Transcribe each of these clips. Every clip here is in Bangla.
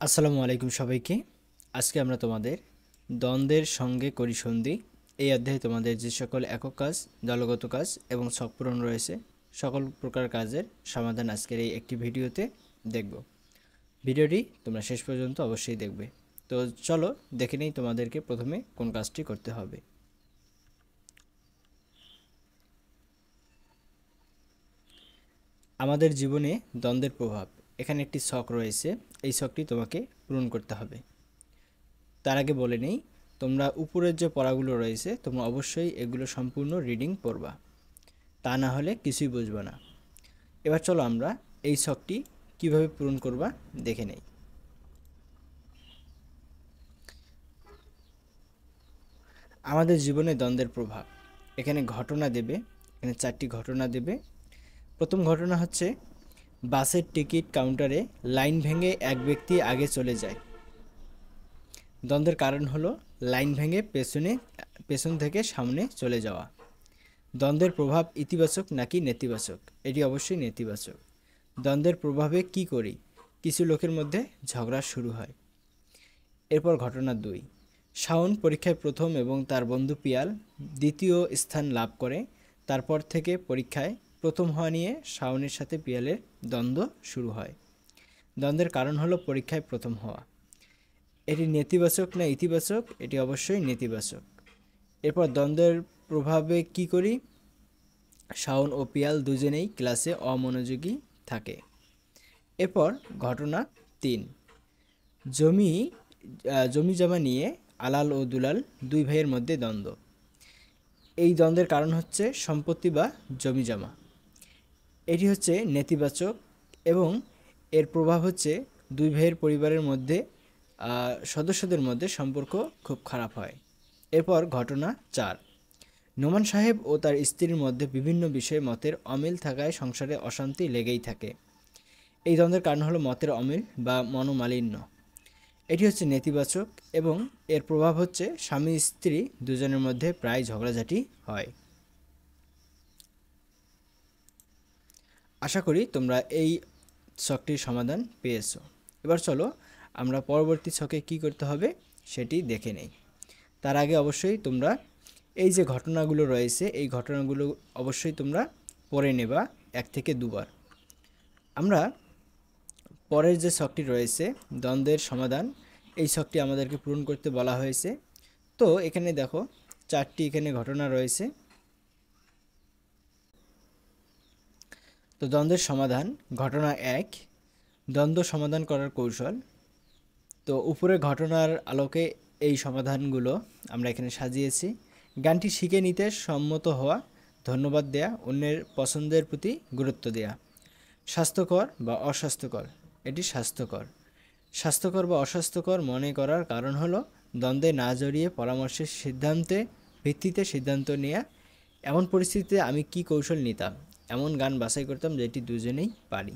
আসসালামু আলাইকুম সবাইকে। আজকে আমরা তোমাদের দ্বন্দ্বের সঙ্গে করি সন্ধি এই অধ্যায়ে তোমাদের যে সকল একক কাজ, দলগত কাজ এবং ছক পূরণ রয়েছে সকল প্রকার কাজের সমাধান আজকের এই একটি ভিডিওতে দেখব। ভিডিওটি তোমরা শেষ পর্যন্ত অবশ্যই দেখবে। তো চলো দেখে নেই তোমাদেরকে প্রথমে কোন কাজটি করতে হবে। আমাদের জীবনে দ্বন্দ্বের প্রভাব, এখানে একটি ছক রয়েছে, এই ছকটি তোমাকে পূরণ করতে হবে। তার আগে বলে নেই, তোমরা উপরের যে পড়াগুলো রয়েছে তোমরা অবশ্যই এগুলো সম্পূর্ণ রিডিং পড়বা, তা না হলে কিছুই বুঝবে না। এবার চলো আমরা এই ছকটি কিভাবে পূরণ করবা দেখে নেই। আমাদের জীবনে দ্বন্দ্বের প্রভাব, এখানে ঘটনা দেবে, এখানে 4টি ঘটনা দেবে। প্রথম ঘটনা হচ্ছে বাসের টিকিট কাউন্টারে লাইন ভেঙে এক ব্যক্তি আগে চলে যায়। দ্বন্দ্বের কারণ হলো লাইন ভেঙে পেছন থেকে সামনে চলে যাওয়া। দ্বন্দ্বের প্রভাব ইতিবাচক নাকি নেতিবাচক? এটি অবশ্যই নেতিবাচক। দ্বন্দ্বের প্রভাবে কি করি? কিছু লোকের মধ্যে ঝগড়া শুরু হয়। এরপর ঘটনা 2, শাওন পরীক্ষায় প্রথম এবং তার বন্ধু পিয়াল দ্বিতীয় স্থান লাভ করে। তারপর থেকে পরীক্ষায় প্রথম হওয়া নিয়ে শাওনের সাথে পিয়ালের দ্বন্দ্ব শুরু হয়। দ্বন্দ্বের কারণ হলো পরীক্ষায় প্রথম হওয়া। এটি নেতিবাচক না ইতিবাচক? এটি অবশ্যই নেতিবাচক। এরপর দ্বন্দ্বের প্রভাবে কি করি? শাওন ও পিয়াল দুজনেই ক্লাসে অমনোযোগী থাকে। এরপর ঘটনা 3, জমি জমা নিয়ে আলাল ও দুলাল দুই ভাইয়ের মধ্যে দ্বন্দ্ব। এই দ্বন্দ্বের কারণ হচ্ছে সম্পত্তি বা জমি জমা। এটি হচ্ছে নেতিবাচক এবং এর প্রভাব হচ্ছে দুই ভাইয়ের পরিবারের মধ্যে সদস্যদের মধ্যে সম্পর্ক খুব খারাপ হয়। এরপর ঘটনা 4, নোমান সাহেব ও তার স্ত্রীর মধ্যে বিভিন্ন বিষয়ে মতের অমিল থাকায় সংসারে অশান্তি লেগেই থাকে। এই দ্বন্দ্বের কারণ হলো মতের অমিল বা মনোমালিন্য। এটি হচ্ছে নেতিবাচক এবং এর প্রভাব হচ্ছে স্বামী স্ত্রী দুজনের মধ্যে প্রায় ঝগড়াঝাটি হয়। আশা করি তোমরা এই ছকটির সমাধান পেয়েছো। এবার চলো আমরা পরবর্তী ছকে কি করতে হবে সেটি দেখে নেই। তার আগে অবশ্যই তোমরা এই যে ঘটনাগুলো রয়েছে এই ঘটনাগুলো অবশ্যই তোমরা পড়ে নেবা 1 থেকে 2 বার। আমরা পরের যে ছকটি রয়েছে দ্বন্দ্বের সমাধান, এই ছকটি আমাদেরকে পূরণ করতে বলা হয়েছে। তো এখানে দেখো 4টি এখানে ঘটনা রয়েছে। তো দ্বন্দ্বের সমাধান, ঘটনা 1, দ্বন্দ্ব সমাধান করার কৌশল। তো উপরে ঘটনার আলোকে এই সমাধানগুলো আমরা এখানে সাজিয়েছি। গানটি শিখে নিতে সম্মত হওয়া, ধন্যবাদ দেয়া, অন্যের পছন্দের প্রতি গুরুত্ব দেয়া। স্বাস্থ্যকর বা অস্বাস্থ্যকর? এটি স্বাস্থ্যকর। স্বাস্থ্যকর বা অস্বাস্থ্যকর মনে করার কারণ হলো দ্বন্দ্বে না জড়িয়ে পরামর্শের ভিত্তিতে সিদ্ধান্ত নেওয়া। এমন পরিস্থিতিতে আমি কি কৌশল নিতাম? এমন গান বাছাই করতাম যেটি দুজনেই পারি।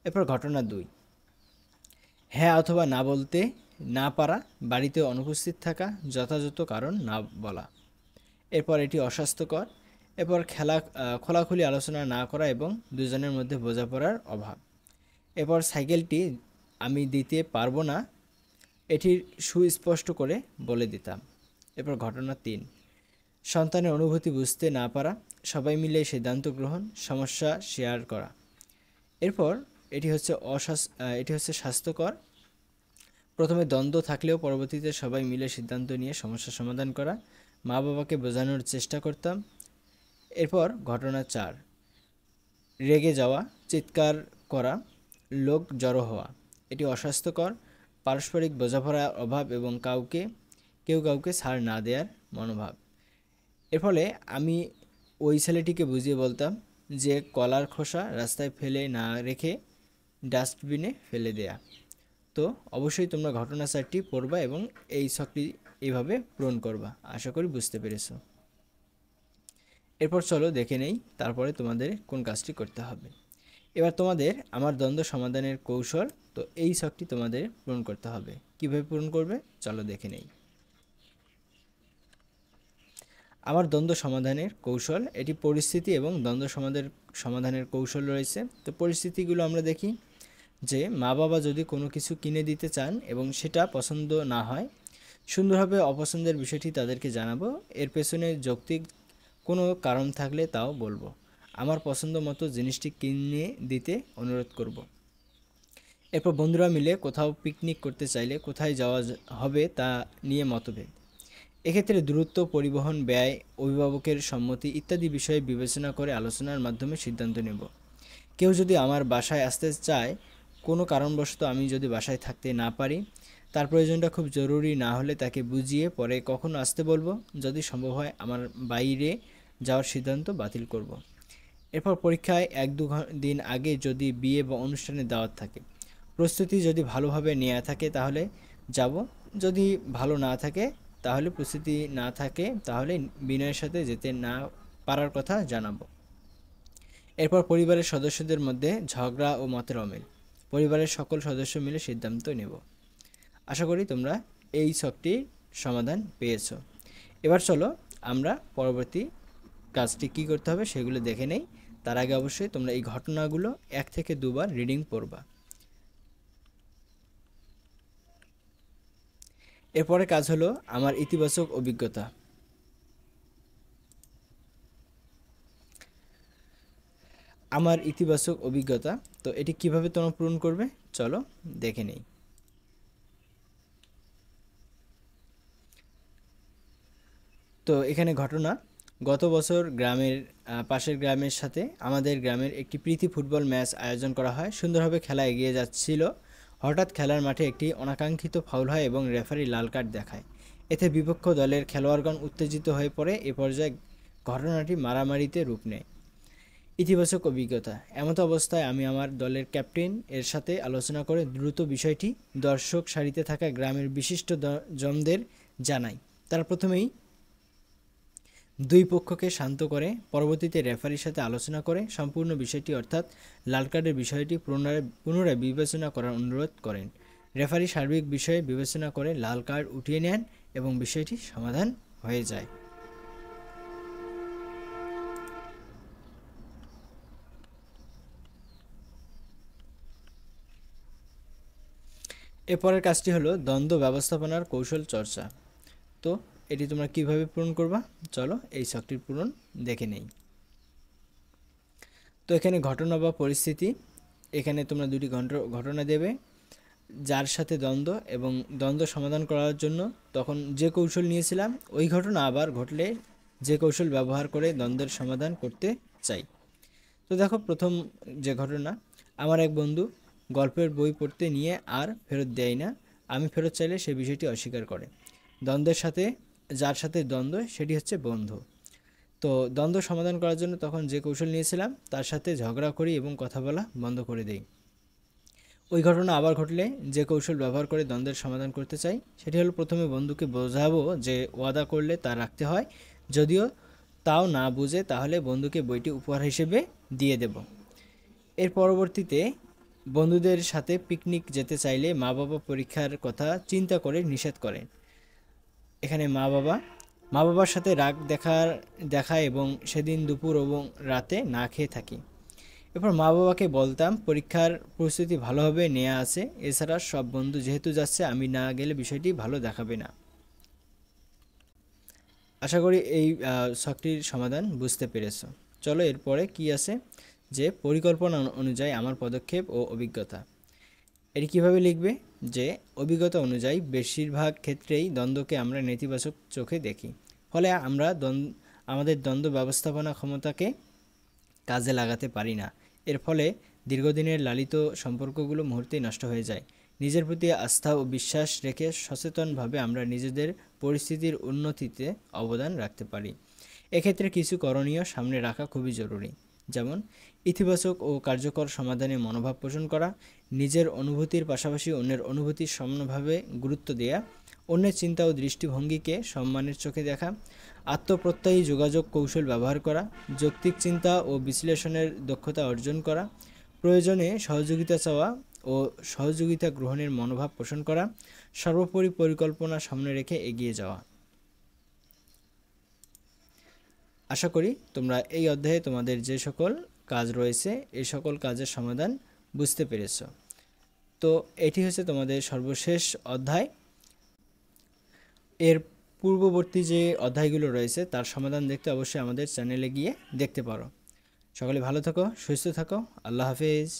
এরপর ঘটনা 2, হ্যাঁ অথবা না বলতে না পারা, বাড়িতে অনুপস্থিত থাকা, যথাযথ কারণ না বলা। এরপর এটি অস্বাস্থ্যকর। এরপর খোলাখুলি আলোচনা না করা এবং দুজনের মধ্যে বোঝাপড়ার অভাব। এরপর সাইকেলটি আমি দিতে পারবো না, এটির সুস্পষ্ট করে বলে দিতাম। এরপর ঘটনা 3, সন্তানের অনুভূতি বুঝতে না পারা, সবাই মিলে সিদ্ধান্ত গ্রহণ, সমস্যা শেয়ার করা। এরপর এটি হচ্ছে স্বাস্থ্যকর। প্রথমে দ্বন্দ্ব থাকলেও পরবর্তীতে সবাই মিলে সিদ্ধান্ত নিয়ে সমস্যা সমাধান করা, মা বাবাকে বোঝানোর চেষ্টা করতাম। এরপর ঘটনা 4, রেগে যাওয়া, চিৎকার করা, লোক জড়ো হওয়া। এটি অস্বাস্থ্যকর। পারস্পরিক বোঝাপড়ার অভাব এবং কেউ কাউকে ছাড় না দেওয়ার মনোভাব। এর ফলে আমি ওই ছেলেটিকে বুঝিয়ে বলতাম যে কলার খোসা রাস্তায় ফেলে না রেখে ডাস্টবিনে ফেলে দেয়া। তো অবশ্যই তোমরা ঘটনা 4টি পড়বা এবং এই ছকটি এইভাবে পূরণ করবা। আশা করি বুঝতে পেরেছো। এরপর চলো দেখে নেই তারপরে তোমাদের কোন কাজটি করতে হবে। এবার তোমাদের আমার দ্বন্দ্ব সমাধানের কৌশল, তো এই ছকটি তোমাদের পূরণ করতে হবে। কিভাবে পূরণ করবে চলো দেখে নেই। আমার দ্বন্দ্ব সমাধানের কৌশল, এটি পরিস্থিতি এবং দ্বন্দ্ব সমাধানের কৌশল রয়েছে। তো পরিস্থিতিগুলো আমরা দেখি। যে মা বাবা যদি কোনো কিছু কিনে দিতে চান এবং সেটা পছন্দ না হয়, সুন্দরভাবে অপছন্দের বিষয়টি তাদেরকে জানাবো। এর পেছনে যৌক্তিক কোনো কারণ থাকলে তাও বলবো। আমার পছন্দ মতো জিনিসটি কিনে দিতে অনুরোধ করব। এরপর বন্ধুরা মিলে কোথাও পিকনিক করতে চাইলে কোথায় যাওয়া হবে তা নিয়ে মতভেদ। এক্ষেত্রে দূরত্ব, পরিবহন ব্যয়, অভিভাবকের সম্মতি ইত্যাদি বিষয়ে বিবেচনা করে আলোচনার মাধ্যমে সিদ্ধান্ত নেব। কেউ যদি আমার বাসায় আসতে চায়, কোনো কারণবশত আমি যদি বাসায় থাকতে না পারি, তার প্রয়োজনটা খুব জরুরি না হলে তাকে বুঝিয়ে পরে কখনো আসতে বলবো। যদি সম্ভব হয় আমার বাইরে যাওয়ার সিদ্ধান্ত বাতিল করব। এরপর পরীক্ষায় 1-2 দিন আগে যদি বিয়ে বা অনুষ্ঠানের দাওয়াত থাকে, প্রস্তুতি যদি ভালোভাবে নেওয়া থাকে তাহলে যাব, যদি ভালো না থাকে তাহলে প্রস্তুতি না থাকে তাহলে বিনয়ের সাথে যেতে না পারার কথা জানাবো। এরপর পরিবারের সদস্যদের মধ্যে ঝগড়া ও মতের অমিল, পরিবারের সকল সদস্য মিলে সিদ্ধান্ত নেব। আশা করি তোমরা এই ছকটির সমাধান পেয়েছো। এবার চলো আমরা পরবর্তী কাজটি কী করতে হবে সেগুলো দেখে নেই। তার আগে অবশ্যই তোমরা এই ঘটনাগুলো 1 থেকে 2 বার রিডিং পড়বা। এরপরে কাজ হলো আমার ইতিবাচক অভিজ্ঞতা। আমার ইতিবাচক অভিজ্ঞতা, তো এটি কিভাবে তোমরা পূরণ করবে চলো দেখে নেই। তো এখানে ঘটনা, গত বছর পাশের গ্রামের সাথে আমাদের গ্রামের একটি প্রীতি ফুটবল ম্যাচ আয়োজন করা হয়। সুন্দরভাবে খেলা এগিয়ে যাচ্ছিল। হঠাৎ খেলার মাঠে একটি অনাকাঙ্ক্ষিত ফাউল হয় এবং রেফারি লাল কার্ড দেখায়। এতে বিপক্ষ দলের খেলোয়াড়গণ উত্তেজিত হয়ে পড়ে। এ পর্যায়ে ঘটনাটি মারামারিতে রূপ নেয়। ইতিবাচক অভিজ্ঞতা, এমতো অবস্থায় আমি আমার দলের ক্যাপ্টেন এর সাথে আলোচনা করে দ্রুত বিষয়টি দর্শক সারিতে থাকা গ্রামের বিশিষ্ট জনদের জানাই। তারা প্রথমেই দুই পক্ষকে শান্ত করে পরবর্তীতে রেফারির সাথে আলোচনা করে সম্পূর্ণ বিষয়টি অর্থাৎ লাল কার্ডের বিষয়টি পুনরায় বিবেচনা করার অনুরোধ করেন। রেফারি সার্বিক বিষয়ে বিবেচনা করে লাল কার্ড উঠিয়ে নেন এবং বিষয়টি সমাধান হয়ে যায়। এরপরের কাজটি হলো দ্বন্দ্ব ব্যবস্থাপনার কৌশল চর্চা। তো এটি তোমরা কিভাবে পূরণ করবা চলো এই ছকটির পূরণ দেখে নেই। তো এখানে ঘটনা বা পরিস্থিতি, এখানে তোমরা দুটি ঘটনা দেবে, যার সাথে দ্বন্দ্ব এবং দ্বন্দ্ব সমাধান করার জন্য তখন যে কৌশল নিয়েছিলাম ওই ঘটনা আবার ঘটলে যে কৌশল ব্যবহার করে দ্বন্দ্বের সমাধান করতে চাই। তো দেখো প্রথম যে ঘটনা, আমার এক বন্ধু গল্পের বই পড়তে নিয়ে আর ফেরত দেয় না। আমি ফেরত চাইলে সে বিষয়টি অস্বীকার করে। দ্বন্দ্বের সাথে যার সাথে দ্বন্দ্ব সেটি হচ্ছে বন্ধু। তো দ্বন্দ্ব সমাধান করার জন্য তখন যে কৌশল নিয়েছিলাম তার সাথে ঝগড়া করি এবং কথা বলা বন্ধ করে দেই। ওই ঘটনা আবার ঘটলে যে কৌশল ব্যবহার করে দ্বন্দ্বের সমাধান করতে চাই সেটি হলো প্রথমে বন্ধুকে বোঝাবো যে ওয়াদা করলে তা রাখতে হয়, যদিও তাও না বুঝে তাহলে বন্ধুকে বইটি উপহার হিসেবে দিয়ে দেব। এর পরবর্তীতে বন্ধুদের সাথে পিকনিক যেতে চাইলে মা বাবা পরীক্ষার কথা চিন্তা করে নিষেধ করেন। এখানে মা বাবার সাথে রাগ দেখায় এবং সেদিন দুপুর এবং রাতে না খেয়ে থাকি। এরপর মা বাবাকে বলতাম পরীক্ষার প্রস্তুতি ভালোভাবে নেওয়া আছে, এছাড়া সব বন্ধু যেহেতু যাচ্ছে আমি না গেলে বিষয়টি ভালো দেখাবে না। আশা করি এই ছকটির সমাধান বুঝতে পেরেছ। চলো এরপরে কি আছে, যে পরিকল্পনা অনুযায়ী আমার পদক্ষেপ ও অভিজ্ঞতা। এটি কিভাবে লিখবে, যে অভিজ্ঞতা অনুযায়ী বেশিরভাগ ক্ষেত্রেই দ্বন্দ্বকে আমরা নেতিবাচক চোখে দেখি, ফলে আমরা আমাদের দ্বন্দ্ব ব্যবস্থাপনা ক্ষমতাকে কাজে লাগাতে পারি না। এর ফলে দীর্ঘদিনের লালিত সম্পর্কগুলো মুহূর্তেই নষ্ট হয়ে যায়। নিজের প্রতি আস্থা ও বিশ্বাস রেখে সচেতনভাবে আমরা নিজেদের পরিস্থিতির উন্নতিতে অবদান রাখতে পারি। এক্ষেত্রে কিছু করণীয় সামনে রাখা খুবই জরুরি, যেমন ইতিবাচক ও কার্যকর সমাধানে মনোভাব পোষণ করা, নিজের অনুভূতির পাশাপাশি অন্যের অনুভূতির সমানভাবে গুরুত্ব দেয়া, অন্যের চিন্তা ও দৃষ্টিভঙ্গিকে সম্মানের চোখে দেখা, আত্মপ্রত্যয়ী যোগাযোগ কৌশল ব্যবহার করা, যৌক্তিক চিন্তা ও বিশ্লেষণের দক্ষতা অর্জন করা, প্রয়োজনে সহযোগিতা চাওয়া ও সহযোগিতা গ্রহণের মনোভাব পোষণ করা, সর্বোপরি পরিকল্পনা সামনে রেখে এগিয়ে যাওয়া। আশা করি তোমরা এই অধ্যায়ে তোমাদের যে সকল কাজ রয়েছে এই সকল কাজের সমাধান বুঝতে পেরেছ। তো এটি হচ্ছে তোমাদের সর্বশেষ অধ্যায়। এর পূর্ববর্তী যে অধ্যায়গুলো রয়েছে তার সমাধান দেখতে অবশ্যই আমাদের চ্যানেলে গিয়ে দেখতে পারো। সকলে ভালো থাকো, সুস্থ থাকো, আল্লাহ হাফেজ।